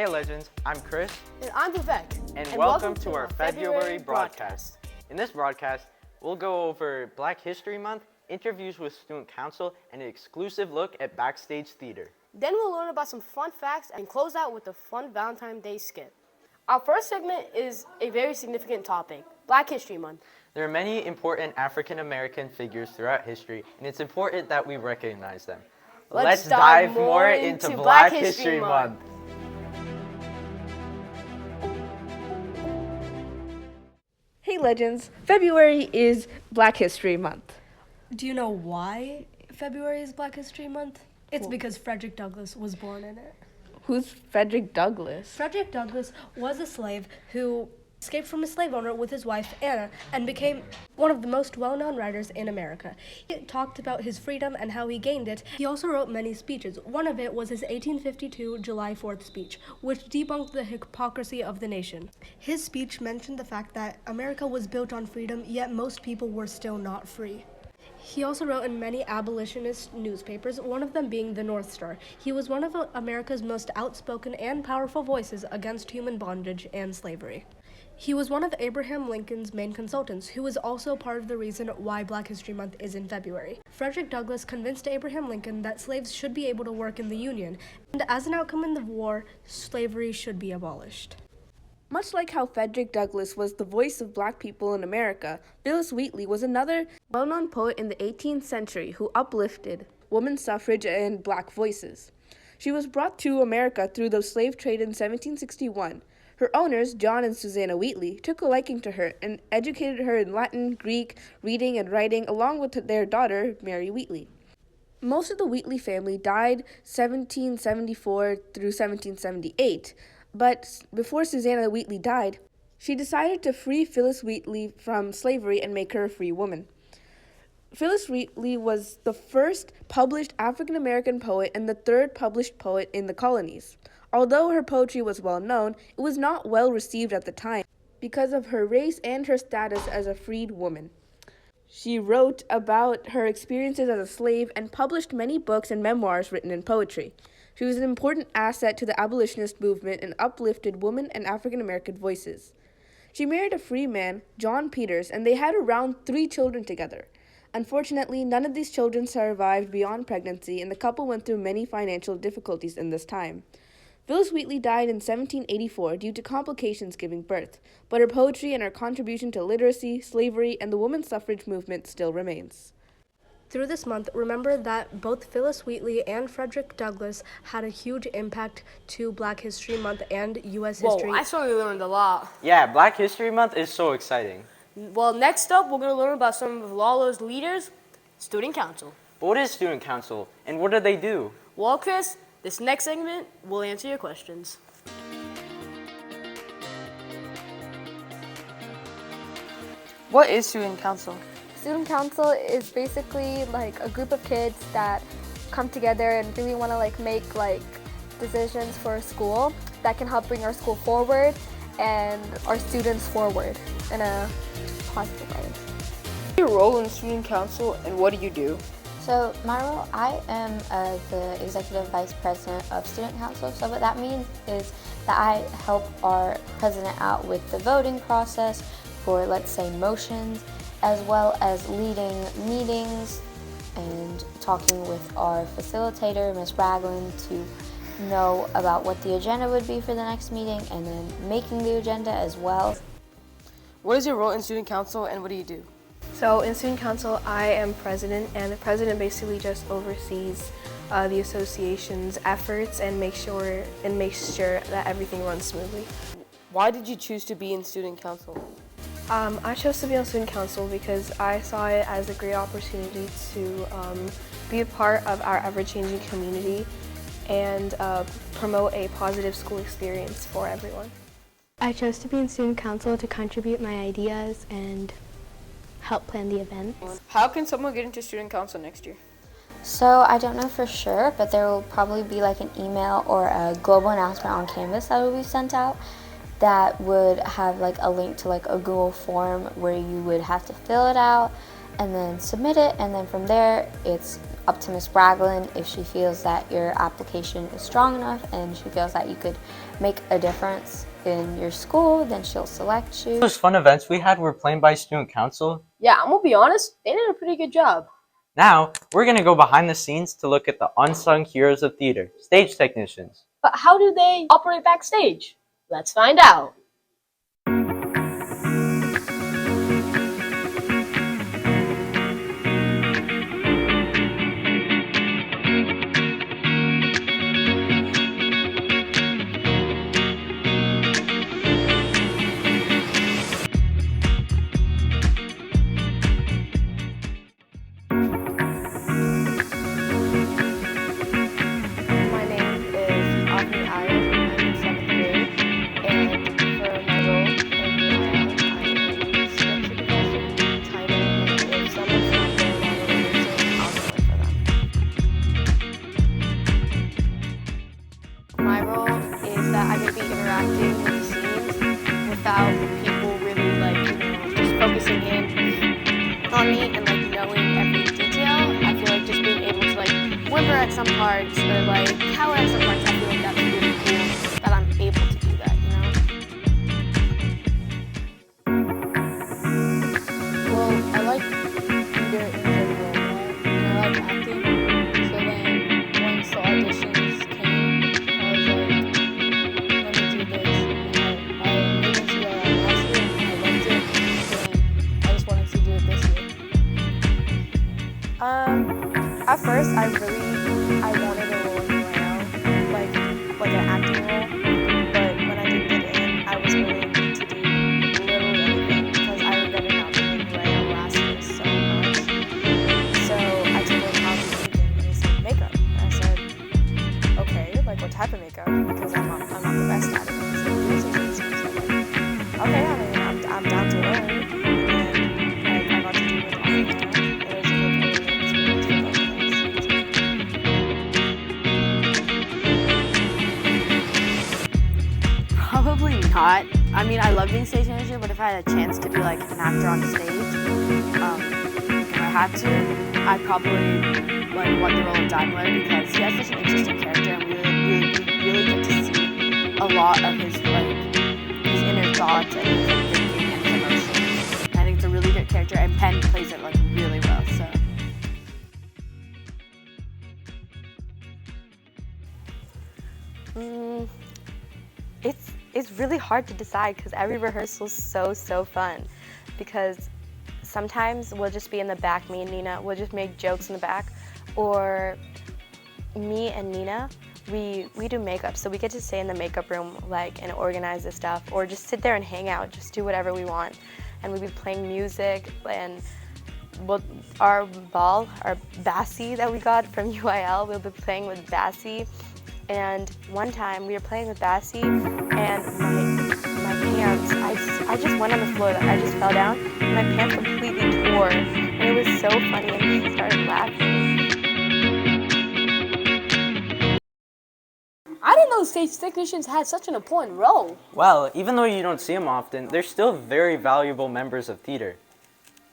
Hey Legends, I'm Chris. And I'm Vivek. And welcome to our February broadcast. In this broadcast, we'll go over Black History Month, interviews with student council, and an exclusive look at backstage theater. Then we'll learn about some fun facts and close out with a fun Valentine's Day skit. Our first segment is a very significant topic, Black History Month. There are many important African American figures throughout history, and it's important that we recognize them. Let's dive more into Black History Month. Hey Legends, February is Black History Month. Do you know why February is Black History Month? It's because Frederick Douglass was born in it. Who's Frederick Douglass? Frederick Douglass was a slave who escaped from a slave owner with his wife, Anna, and became one of the most well-known writers in America. He talked about his freedom and how he gained it. He also wrote many speeches. One of it was his 1852 July 4th speech, which debunked the hypocrisy of the nation. His speech mentioned the fact that America was built on freedom, yet most people were still not free. He also wrote in many abolitionist newspapers, one of them being the North Star. He was one of America's most outspoken and powerful voices against human bondage and slavery. He was one of Abraham Lincoln's main consultants, who was also part of the reason why Black History Month is in February. Frederick Douglass convinced Abraham Lincoln that slaves should be able to work in the Union, and as an outcome in the war, slavery should be abolished. Much like how Frederick Douglass was the voice of Black people in America, Phillis Wheatley was another well-known poet in the 18th century who uplifted women's suffrage and Black voices. She was brought to America through the slave trade in 1761. Her owners, John and Susanna Wheatley, took a liking to her and educated her in Latin, Greek, reading, and writing, along with their daughter, Mary Wheatley. Most of the Wheatley family died 1774 through 1778, but before Susanna Wheatley died, she decided to free Phillis Wheatley from slavery and make her a free woman. Phillis Wheatley was the first published African American poet and the third published poet in the colonies. Although her poetry was well known, it was not well received at the time because of her race and her status as a freed woman. She wrote about her experiences as a slave and published many books and memoirs written in poetry. She was an important asset to the abolitionist movement and uplifted women and African American voices. She married a free man, John Peters, and they had around 3 children together. Unfortunately, none of these children survived beyond pregnancy, and the couple went through many financial difficulties in this time. Phillis Wheatley died in 1784 due to complications giving birth, but her poetry and her contribution to literacy, slavery, and the women's suffrage movement still remains. Through this month, remember that both Phillis Wheatley and Frederick Douglass had a huge impact to Black History Month and U.S. history. Whoa, I certainly learned a lot. Yeah, Black History Month is so exciting. Well, next up, we're going to learn about some of Lawler's leaders, Student Council. What is Student Council, and what do they do? Well, Chris, this next segment will answer your questions. What is Student Council? Student council is basically like a group of kids that come together and really want to make decisions for a school that can help bring our school forward and our students forward in a positive way. What's your role in Student Council and what do you do? So my role, I am the Executive Vice President of Student Council. So what that means is that I help our president out with the voting process for, let's say, motions, as well as leading meetings and talking with our facilitator, Ms. Ragland, to know about what the agenda would be for the next meeting and then making the agenda as well. What is your role in Student Council and what do you do? So in Student Council, I am president, and the president basically just oversees the association's efforts and makes sure that everything runs smoothly. Why did you choose to be in Student Council? I chose to be on Student Council because I saw it as a great opportunity to be a part of our ever-changing community and promote a positive school experience for everyone. I chose to be in Student Council to contribute my ideas and help plan the events. How can someone get into Student Council next year? So I don't know for sure, but there will probably be an email or a global announcement on Canvas that will be sent out that would have a link to a Google form where you would have to fill it out and then submit it, and then from there it's up to Miss Braglin if she feels that your application is strong enough and she feels that you could make a difference in your school, then she'll select you. Those fun events we had were planned by student council. Yeah, I'm gonna be honest, they did a pretty good job. Now, we're going to go behind the scenes to look at the unsung heroes of theater, stage technicians. But how do they operate backstage? Let's find out. My role is that I'm going to be interacting with the scenes without people really just focusing in on me and knowing every detail. I feel like just being able to whimper at some parts or howl at some parts, I feel like that's really cool that I'm able to do that, Well, I like theater in general, and I like acting, so then once the auditions came, I was like, let me do this. And I made it to last year and I loved it. So then I just wanted to do it this year. At first, I wanted a role in UIL, like an acting role. But when I did get in, I was willing to do literally anything because I regretted not being in UIL last year so much. So I told him how to do anything, and he said makeup. And I said, okay, what type of makeup? Because I'm not the best at it. And he said, yours is easy. So okay, I'm down to learn. And then I got to do it all the time. It was a good experience for both of us. Probably not. I mean, I love being stage manager, but if I had a chance to be an actor on stage, if I had to, I'd probably want the role of Daimler because he has such an interesting character, and we really get to see a lot of his his inner thoughts and his thinking and his emotions. I think it's a really good character, and Penn plays it really well. So. It's really hard to decide because every rehearsal is so fun, because sometimes we'll just be in the back, me and Nina, we'll just make jokes in the back, or me and Nina, we do makeup, so we get to stay in the makeup room and organize the stuff, or just sit there and hang out, just do whatever we want, and we'll be playing music, and our Bassie that we got from UIL, we'll be playing with Bassie. And one time we were playing with Bassie, and my pants, I just went on the floor, I just fell down, and my pants completely tore, and it was so funny, and he started laughing. I didn't know stage technicians had such an important role. Well, even though you don't see them often, they're still very valuable members of theater.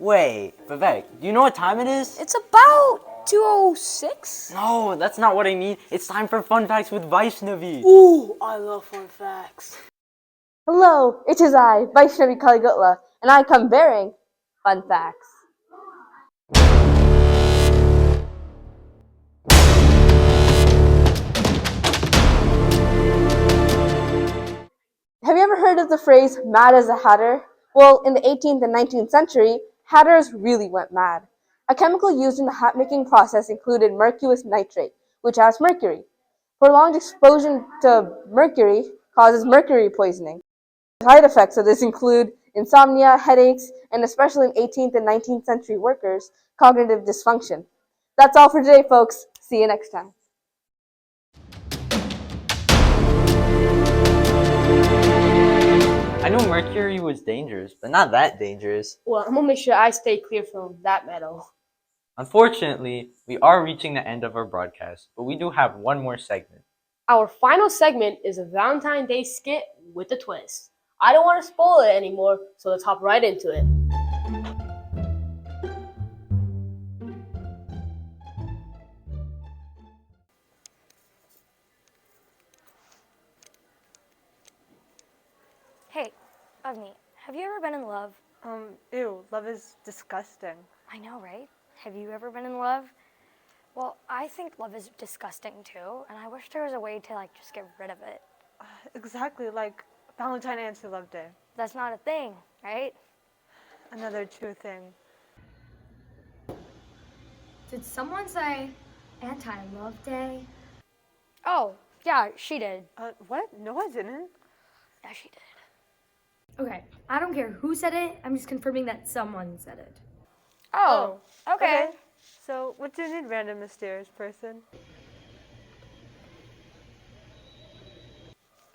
Wait, Vivek, do you know what time it is? It's about 2:06. No, that's not what I mean. It's time for Fun Facts with Vaishnavi. Ooh, I love fun facts. Hello, it is I, Vaishnavi Kaligutla, and I come bearing fun facts. Have you ever heard of the phrase mad as a hatter? Well, in the 18th and 19th century, hatters really went mad. A chemical used in the hat-making process included mercurous nitrate, which has mercury. Prolonged exposure to mercury causes mercury poisoning. Side effects of this include insomnia, headaches, and especially in 18th and 19th century workers, cognitive dysfunction. That's all for today, folks. See you next time. I know mercury was dangerous, but not that dangerous. Well, I'm gonna make sure I stay clear from that metal. Unfortunately, we are reaching the end of our broadcast, but we do have one more segment. Our final segment is a Valentine's Day skit with a twist. I don't want to spoil it anymore, so let's hop right into it. love. Ew, love is disgusting. I know, right? Have you ever been in love? Well, I think love is disgusting too, and I wish there was a way to like just get rid of it. Exactly, like Valentine Anti-Love Day. That's not a thing, right? Another true thing. Did someone say Anti-Love Day? Oh, yeah, she did. What? No, I didn't. Yeah, she did. Okay, I don't care who said it. I'm just confirming that someone said it. Oh, okay. So, what do you need, random mysterious person?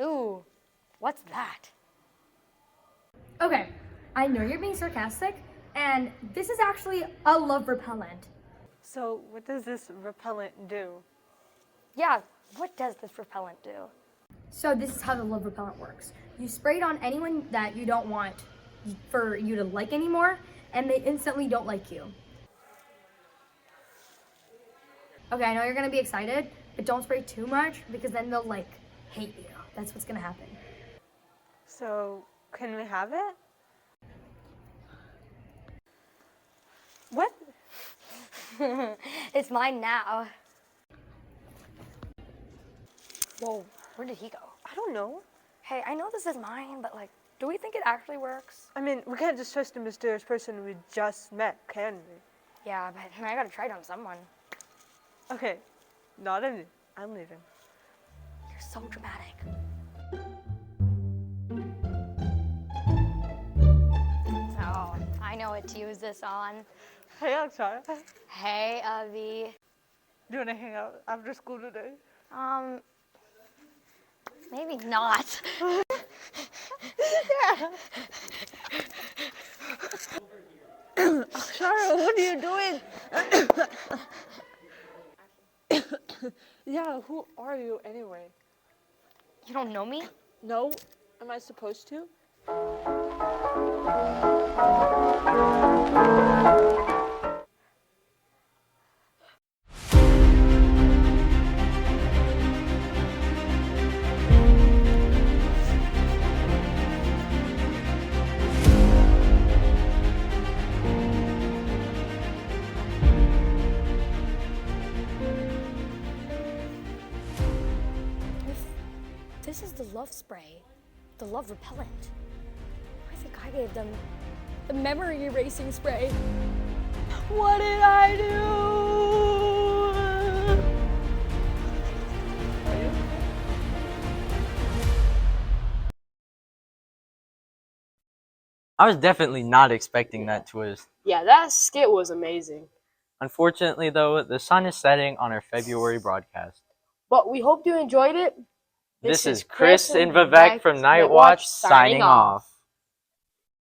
Ooh, what's that? Okay, I know you're being sarcastic, and this is actually a love repellent. So, what does this repellent do? Yeah, what does this repellent do? So this is how the love repellent works. You spray it on anyone that you don't want for you to like anymore, and they instantly don't like you. Okay, I know you're gonna be excited, but don't spray too much because then they'll like hate you. That's what's gonna happen. So, can we have it? What? It's mine now. Whoa, where did he go? I don't know. Hey, I know this is mine, but like, do we think it actually works? I mean, we can't just trust a mysterious person we just met, can we? Yeah, but I gotta try it on someone. Okay, not on me. I'm leaving. You're so dramatic. Oh, I know what to use this on. Hey, Akshara. Hey, Avi. Do you want to hang out after school today? Maybe not. Akshara, what are you doing? Yeah, who are you anyway? You don't know me? No. Am I supposed to? This is the love spray, the love repellent. I think I gave them the memory erasing spray. What did I do? I was definitely not expecting that twist. Yeah, that skit was amazing. Unfortunately, though, the sun is setting on our February broadcast. But we hope you enjoyed it. This is Chris and Vivek from Night Watch signing off.